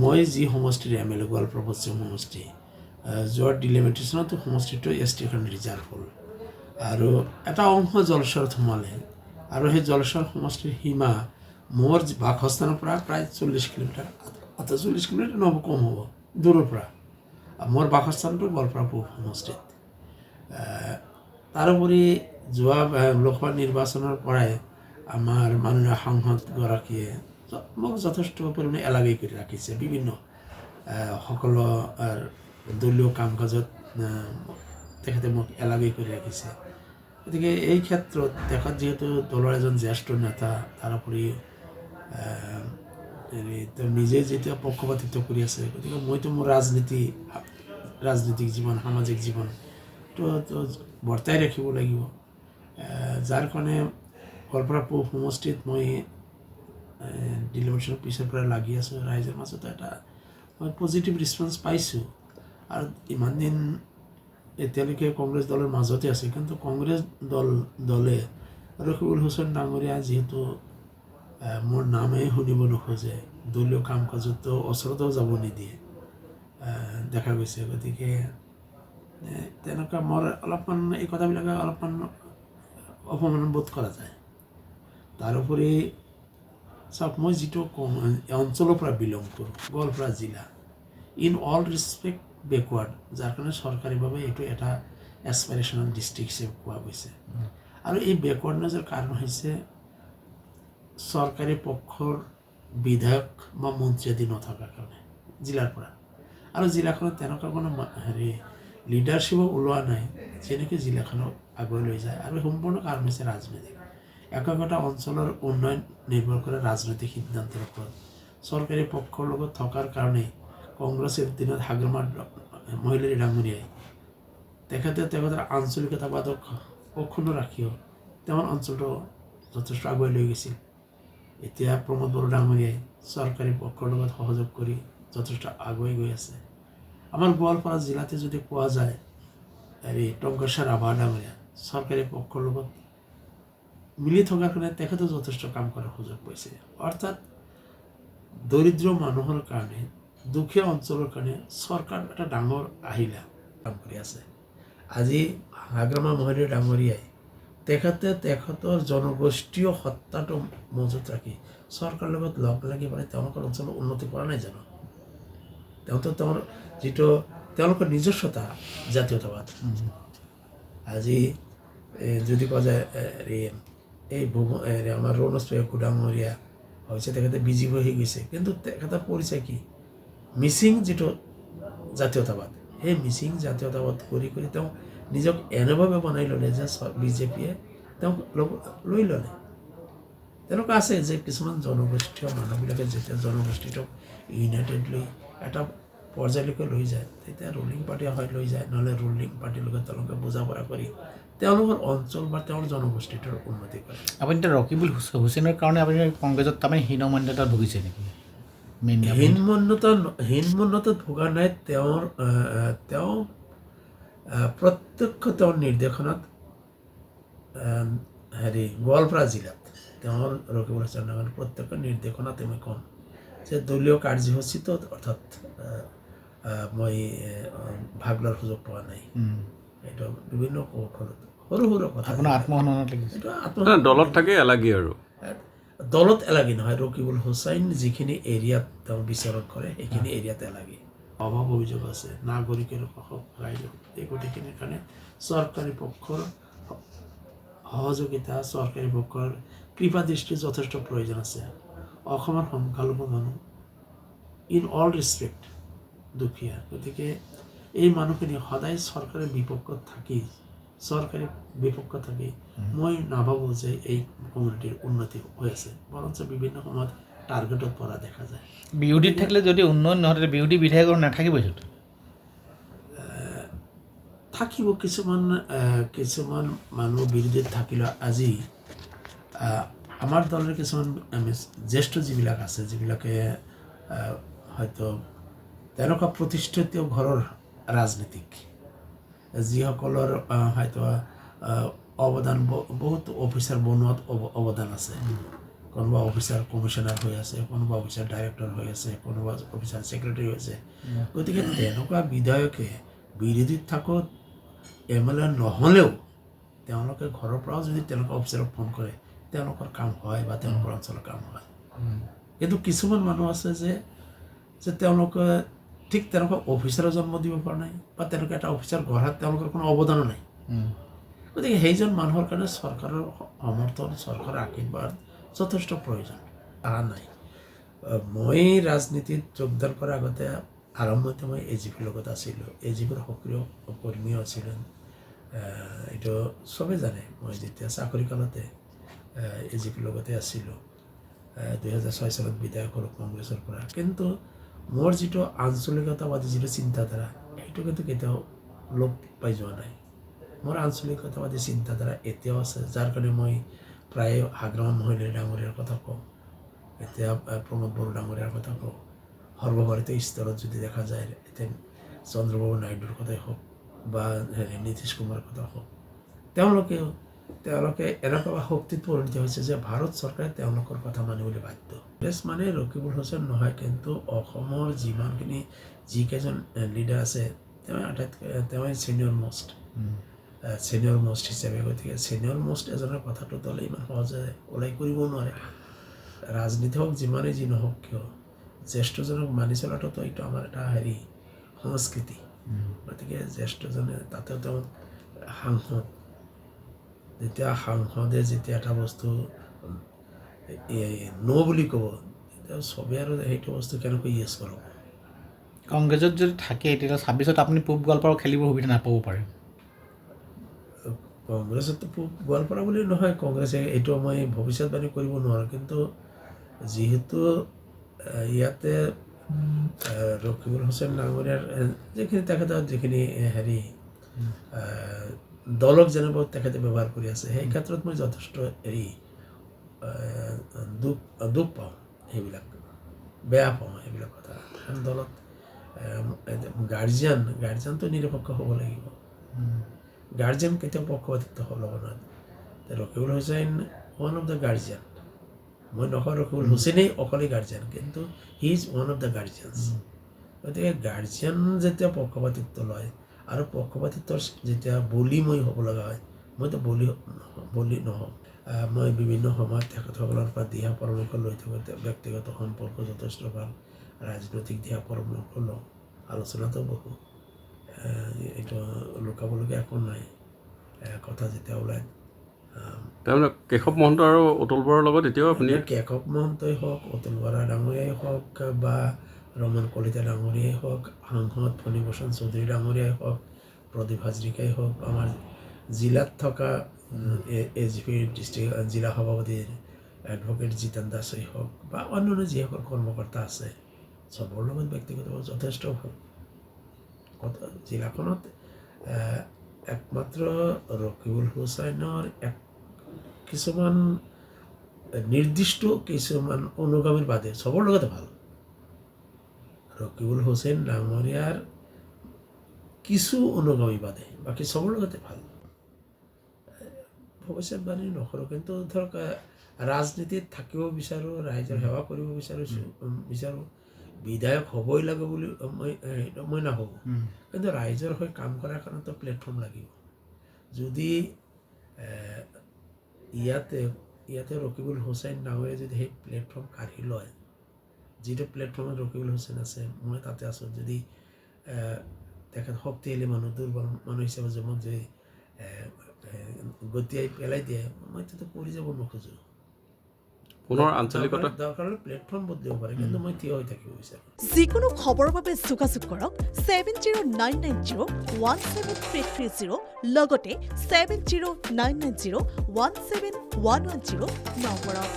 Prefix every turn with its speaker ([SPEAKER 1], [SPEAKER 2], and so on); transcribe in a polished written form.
[SPEAKER 1] মই যি সমষ্টিৰ MLA গোৱালপাৰা পশ্চিম সমষ্টি যোৱাৰ ডিলিমিটেশ্যনতো সমষ্টিটো ST এখন ৰিজাৰ্ভ হ'ল আৰু এটা অংশ জলস্বৰত সোমালে আৰু সেই জলস্বৰ সমষ্টিৰ সীমা মোৰ বাসস্থানৰ পৰা প্ৰায় 40 কিলোমিটাৰ 48 কিলোমিটাৰ নহ'ব, কম হ'ব দূৰৰ পৰা। মোৰ বাসস্থানটো গোৱালপাৰা পূব সমষ্টিত। তাৰোপৰি যোৱা লোকসভা নিৰ্বাচনৰ পৰাই আমাৰ মাননীয় সাংসদগৰাকীয়ে মোক যথেষ্ট পৰিমাণে এলাগী কৰি ৰাখিছে। বিভিন্ন সকলো দলীয় কাম কাজত তেখেতে মোক এলাগী কৰি ৰাখিছে। গতিকে এই ক্ষেত্ৰত তেখেত যিহেতু দলৰ এজন জ্যেষ্ঠ নেতা, তাৰোপৰি তেওঁ নিজে যেতিয়া পক্ষপাতিত্ব কৰি আছে, গতিকে মইতো মোৰ ৰাজনীতিক জীৱন, সামাজিক জীৱনটো বৰ্তাই ৰাখিব লাগিব। যাৰ কাৰণে গোৱালপাৰা পূব সমষ্টিত মই ডিলিমিটেশ্যনৰ পিছৰ পৰা লাগি আছোঁ। ৰাইজৰ মাজতো এটা মই পজিটিভ ৰেছপঞ্চ পাইছোঁ। আৰু ইমান দিন এতিয়ালৈকে কংগ্ৰেছ দলৰ মাজতে আছে, কিন্তু কংগ্ৰেছ দলে ৰকিবুল হুছেইন ডাঙৰীয়া যিহেতু মোৰ নামেই শুনিব নোখোজে, দলীয় কাম কাজতো ওচৰতেও যাব নিদিয়ে দেখা গৈছে। গতিকে তেনেকুৱা মোৰ অলপমান এই কথাবিলাকে অলপমান অপমান বোধ কৰা যায়। তাৰোপৰি চাওক, মই যিটো অঞ্চলৰ পৰা বিলং কৰোঁ, গোৱালপাৰা জিলা ইন অল ৰেচপেক্ট বেকৱাৰ্ড, যাৰ কাৰণে চৰকাৰীভাৱে এইটো এটা এছপাইৰেশ্যনেল ডিষ্ট্ৰিক্ট হিচাপে কোৱা গৈছে। আৰু এই বেকৱাৰ্ডনেছৰ কাৰণ হৈছে চৰকাৰী পক্ষৰ বিধায়ক বা মন্ত্ৰী আদি নথকাৰ কাৰণে জিলাৰ পৰা। আৰু জিলাখনত তেনেকুৱা কোনো লিডাৰশ্বিপো ওলোৱা নাই যেনেকৈ জিলাখনক আগুৱাই লৈ যায়। আৰু সম্পূৰ্ণ কাৰণ হৈছে ৰাজনীতি। একোটা অঞ্চলৰ উন্নয়ন নিৰ্ভৰ কৰে ৰাজনৈতিক সিদ্ধান্তৰ ওপৰত। চৰকাৰী পক্ষৰ লগত থকাৰ কাৰণেই কংগ্ৰেছৰ দিনত হাগ্ৰমা মহিলাৰী ডাঙৰীয়াই তেখেতৰ আঞ্চলিকতাবাদক অক্ষুণ্ণ ৰাখিও তেওঁৰ অঞ্চলটো যথেষ্ট আগুৱাই লৈ গৈছিল। এতিয়া প্ৰমোদ বড়ো ডাঙৰীয়াই চৰকাৰী পক্ষৰ লগত সহযোগ কৰি যথেষ্ট আগুৱাই গৈ আছে। আমাৰ গোৱালপাৰা জিলাতে যদি কোৱা যায়, টংকেশ্বৰ ৰাভা ডাঙৰীয়া চৰকাৰী পক্ষৰ লগত মিলি থকাৰ কাৰণে তেখেতেও যথেষ্ট কাম কৰাৰ সুযোগ পাইছে। অৰ্থাৎ দৰিদ্ৰ মানুহৰ কাৰণে, দুখীয়া অঞ্চলৰ কাৰণে চৰকাৰ এটা ডাঙৰ আহিলা কাম কৰি আছে। আজি হাগ্ৰমা মহিলাৰী ডাঙৰীয়াই তেখেতৰ জনগোষ্ঠীয় সত্তাটো মজুত ৰাখি চৰকাৰৰ লগত লগ লাগি পেলাই তেওঁলোকৰ অঞ্চলৰ উন্নতি কৰা নাই জানো? তেওঁৰ যিটো তেওঁলোকৰ নিজস্বতা জাতীয়তাবাদ। আজি যদি কোৱা যায় এই আমাৰ ৰণোজ পেগু ডাঙৰীয়া হৈছে তেখেতে বিজীৱ হৈ গৈছে, কিন্তু তেখেতৰ পৰিচয় কি? মিচিং যিটো জাতীয়তাবাদ, সেই মিচিং জাতীয়তাবাদ কৰি তেওঁ নিজক এনেভাৱে বনাই ল'লে যে বিজেপিয়ে তেওঁক লৈ ল'লে। তেনেকুৱা আছে যে কিছুমান জনগোষ্ঠীয় মানুহবিলাকে যেতিয়া জনগোষ্ঠীটোক ইউনাইটেড লৈ এটা পৰ্যায়লৈকে লৈ যায়, তেতিয়া ৰুলিং পাৰ্টিয়ে হয় লৈ যায়, নহ'লে ৰুলিং পাৰ্টিৰ লগত তেওঁলোকে বুজা পৰা কৰি তেওঁলোকৰ অঞ্চল বা তেওঁৰ জনগোষ্ঠীটোৰ উন্নতি কৰে।
[SPEAKER 2] আপুনি এতিয়া ৰকিবুল হুছেইনৰ কাৰণে আপুনি কংগ্ৰেছত তাৰমানে হীনমন্যতাত ভুগিছে নেকি?
[SPEAKER 1] হীনমন্যতাত ভোগা নাই। তেওঁ প্ৰত্যক্ষ তেওঁৰ নিৰ্দেশনাত গোৱালপাৰা জিলাত তেওঁৰ ৰকিবুল হুছেইন ডাঙৰীয়াৰ প্ৰত্যক্ষ নিৰ্দেশনাত মই ক'ম যে দলীয় কাৰ্যসূচীটো অৰ্থাৎ মই ভাগ লোৱাৰ সুযোগ পোৱা নাই। এইটো বিভিন্ন কৌশলত সৰু কথা।
[SPEAKER 2] আপোনাৰ আত্মসন্মানত লাগিছে।
[SPEAKER 3] দলত থাকে এলাগী আৰু
[SPEAKER 1] দলত এলাগী নহয়, ৰকিবুল হুছেইন যিখিনি এৰিয়াত তেওঁ বিচৰণ কৰে সেইখিনি এৰিয়াত এলাগী। অভাৱ অভিযোগ আছে, নাগৰিকৰ ৰাইজৰ, এই গোটেইখিনিৰ কাৰণে চৰকাৰী পক্ষৰ সহযোগিতা, চৰকাৰী পক্ষৰ কৃপা দৃষ্টিৰ যথেষ্ট প্ৰয়োজন আছে। অসমৰ সংখ্যালঘু মানুহ ইন অল ৰেচপেক্ট দুখীয়া, গতিকে এই মানুহখিনি সদায় চৰকাৰী বিপক্ষত থাকি মই নাভাবোঁ যে এই কমিউনিটিৰ উন্নতি হৈ আছে, বৰঞ্চ বিভিন্ন সময়ত টাৰ্গেটত পৰা দেখা যায়।
[SPEAKER 2] বিৰোধীত থাকিলে যদি উন্নয়ন নহয়, তেতিয়া বিৰোধী বিধায়কৰ নাথাকিব সেইটো
[SPEAKER 1] থাকিব। কিছুমান মানুহ বিৰোধীত থাকিলেও আজি আমাৰ দলৰ কিছুমান জ্যেষ্ঠ যিবিলাক আছে, যিবিলাকে হয়তো তেনেকুৱা প্ৰতিষ্ঠিত ঘৰৰ ৰাজনীতিক, যিসকলৰ হয়তো অৱদান বহুত অফিচাৰ বনোৱাত অৱদান আছে, কোনোবা অফিচাৰ কমিশ্যনাৰ হৈ আছে, কোনোবা অফিচাৰ ডাইৰেক্টৰ হৈ আছে, কোনোবা অফিচাৰ ছেক্ৰেটাৰী হৈছে। গতিকে তেনেকুৱা বিধায়কে বিৰোধীত থাকোঁ MLA নহ'লেও তেওঁলোকে ঘৰৰ পৰাও যদি তেনেকুৱা অফিচাৰক ফোন কৰে তেওঁলোকৰ কাম হয় বা তেওঁলোকৰ অঞ্চলৰ কাম হয়। কিন্তু কিছুমান মানুহ আছে যে তেওঁলোকে ঠিক তেনেকুৱা অফিচাৰৰ জন্ম দিব পৰা নাই বা তেনেকুৱা এটা অফিচাৰ গঢ়াত তেওঁলোকৰ কোনো অৱদানো নাই। গতিকে সেইজন মানুহৰ কাৰণে চৰকাৰৰ সমৰ্থন, চৰকাৰৰ আশীৰ্বাদ যথেষ্ট প্ৰয়োজন অহা নাই। মই ৰাজনীতিত যোগদান কৰাৰ আগতে আৰম্ভতে মই AGPৰ লগত আছিলোঁ, AGPৰ সক্ৰিয় কৰ্মীও আছিলোঁ। এইটো চবেই জানে, মই যেতিয়া চাকৰি কালতে AGPৰ লগতে আছিলোঁ। 2006 চনত বিধায়ক হ'লোঁ কংগ্ৰেছৰ পৰা। কিন্তু মোৰ যিটো আঞ্চলিকতাবাদী যিটো চিন্তাধাৰা সেইটো কিন্তু কেতিয়াও লোপ পাই যোৱা নাই। মোৰ আঞ্চলিকতাবাদী চিন্তাধাৰা এতিয়াও আছে, যাৰ কাৰণে মই প্ৰায় হাগ্ৰাম মহইলি ডাঙৰীয়াৰ কথা কওঁ, এতিয়া প্ৰমোদ বড়ো ডাঙৰীয়াৰ কথা কওঁ, সৰ্বভাৰতীয় স্তৰত যদি দেখা যায় এতিয়া চন্দ্ৰবাবু নাইডুৰ কথাই হওক বা নীতিশ কুমাৰৰ কথা হওক, তেওঁলোকে এনেকুৱা শক্তিত পৰিণত হৈছে যে ভাৰত চৰকাৰে তেওঁলোকৰ কথা মানিবলৈ বাধ্য। কংগ্ৰেছ মানে ৰকিবুল হুছেইন নহয়, কিন্তু অসমৰ যিকেইজন লিডাৰ আছে তেওঁই ছিনিয়ৰ মোষ্ট হিচাপে। গতিকে ছিনিয়ৰ মোষ্ট এজনৰ কথাটো দলে ইমান সহজে ওলাই কৰিব নোৱাৰে। ৰাজনীতি হওক যিমানেই যি নহওক কিয় জ্যেষ্ঠজনক মানি চলাটোতো এইটো আমাৰ এটা সংস্কৃতি। গতিকে জ্যেষ্ঠজনে তাতেও তেওঁ সাংসদ, যেতিয়া এটা বস্তু বুলি ক'ব তেতিয়া চবেই আৰু সেইটো বস্তু কেনেকৈ ইয়েছ কৰক।
[SPEAKER 2] কংগ্ৰেছত যদি থাকে তেতিয়া 26ত আপুনি পূব গোৱালপাৰা খেলিবৰ সুবিধা নাপাব পাৰে।
[SPEAKER 1] কংগ্ৰেছতো পূব গোৱালপাৰা বুলি নহয়, কংগ্ৰেছে এইটো মই ভৱিষ্যতবাণী কৰিব নোৱাৰোঁ। কিন্তু যিহেতু ইয়াতে ৰকিবুল হুছেইন ডাঙৰীয়াৰ তেখেতৰ যিখিনি দলক যেনেকৈ তেখেতে ব্যৱহাৰ কৰি আছে, সেই ক্ষেত্ৰত মই যথেষ্ট দুখ পাওঁ, সেইবিলাক বেয়া পাওঁ সেইবিলাক কথা। কাৰণ দলত গাৰ্জিয়ানটো নিৰপেক্ষ হ'ব লাগিব। গাৰ্জিয়ান কেতিয়াও পক্ষপাতিত্ব ল'ব নোৱাৰে। Rakibul Hussain one of the guardian. মই নকওঁ ৰকিবুল হুছেইনেই অকলেই গাৰ্জিয়ান, কিন্তু he is one of the guardians. গতিকে গাৰ্জিয়ান যেতিয়া পক্ষপাতিত্ব লয় আৰু পক্ষপাতিত্বৰ যেতিয়া বলি মই হ'ব লগা হয়, মইতো বলি নহওঁ। মই বিভিন্ন সময়ত তেখেতসকলৰ পৰা দিহা পৰামৰ্শ লৈ থাকোঁ। ব্যক্তিগত সম্পৰ্ক যথেষ্ট ভাল, ৰাজনৈতিক দিহা পৰামৰ্শ লওঁ, আলোচনাতো বহোঁ। এইটো লুকাবলগীয়া একো নাই, কথা যেতিয়া ওলায়।
[SPEAKER 3] তাৰমানে কেশৱ মহন্ত আৰু অতুল বৰাৰ লগত এতিয়াও আপুনি
[SPEAKER 1] কেশৱ মহন্তই হওক, অতুল বৰা ডাঙৰীয়াই হওক বা ৰমন কলিতা ডাঙৰীয়াই হওক, সাংসদ ফণীভূষণ চৌধুৰী ডাঙৰীয়াই হওক, প্ৰদীপ হাজৰিকাই হওক, আমাৰ জিলাত থকা AGP ডিষ্ট্ৰিক্ট জিলা সভাপতি এডভকেট জিতেন দাসেই হওক বা অন্যান্য যিসকল কৰ্মকৰ্তা আছে, চবৰ লগত ব্যক্তিগতভাৱে যথেষ্ট ভাল। জিলাখনত একমাত্ৰ ৰকিবুল হুছেইনৰ কিছুমান নিৰ্দিষ্ট অনুগামীৰ বাদে চবৰ লগতে ভাল। ৰকিবুল হুছেইন ডাঙৰীয়াৰ কিছু অনুগামী বাদে বাকী চবৰ লগতে ভাল। ভৱিষ্যতবাণী নকৰোঁ, কিন্তু ধৰক ৰাজনীতিত থাকিব বিচাৰোঁ, ৰাইজৰ সেৱা কৰিব বিচাৰোঁ। বিধায়ক হ'বই লাগে বুলি মই নাভাবোঁ, কিন্তু ৰাইজৰ হৈ কাম কৰাৰ কাৰণেতো প্লেটফৰ্ম লাগিব। যদি ইয়াতে ৰকিবুল হুছেইন ডাঙৰীয়াই যদি সেই প্লেটফৰ্ম কাঢ়ি লয়, যিটো প্লেটফৰ্মত ৰকিবুল হুছেইন আছে, মই তাতে আছোঁ, যদি তেখেত শক্তিশালী মানুহ, দুৰ্বল মানুহ হিচাপে যে মোক যদি গতিয়াই পেলাই দিয়ে, মই তাতে পৰি যাব নোখোজোঁ।
[SPEAKER 3] পুনৰ আঞ্চলিকতা
[SPEAKER 1] দৰকাৰ হ'লে প্লেটফৰ্ম বদলিব পাৰে, কিন্তু মই থিয় হৈ থাকিব বিচাৰোঁ।
[SPEAKER 4] যিকোনো খবৰৰ বাবে যোগাযোগ কৰক 7099017330 লগতে 7099017110 নম্বৰত।